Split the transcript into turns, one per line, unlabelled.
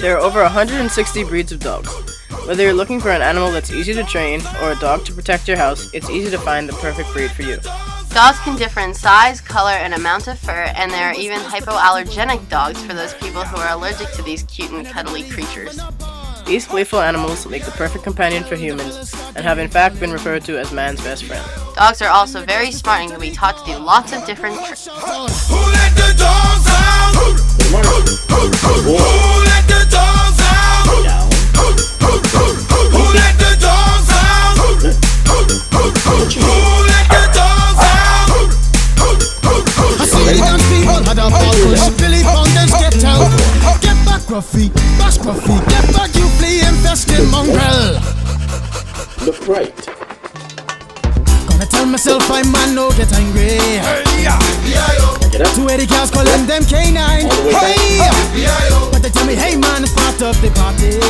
There are over 160 breeds of dogs. Whether you're looking for an animal that's easy to train or a dog to protect your house, it's easy to find the perfect breed for you.
Dogs can differ in size, color, and amount of fur, and there are even hypoallergenic dogs for those people who are allergic to these cute and cuddly creatures.
These playful animals make the perfect companion for humans and have in fact been referred to as man's best friend.
Dogs are also very smart and can be taught to do lots of different tricks.
Who let the dogs out? Who let the dogs out? Who let the dogs out? Who let the dogs out?
I see the dance people had a ball push. Billy Fountains get out. Get back, Gruffy. Bash Gruffy. Get back, you flea infested mongrel.
Look right.
Gonna tell myself I man no get angry.
Get up.
280 cows calling them K9.
All the way back.
Hey, but they tell me, hey man, it's part of the party.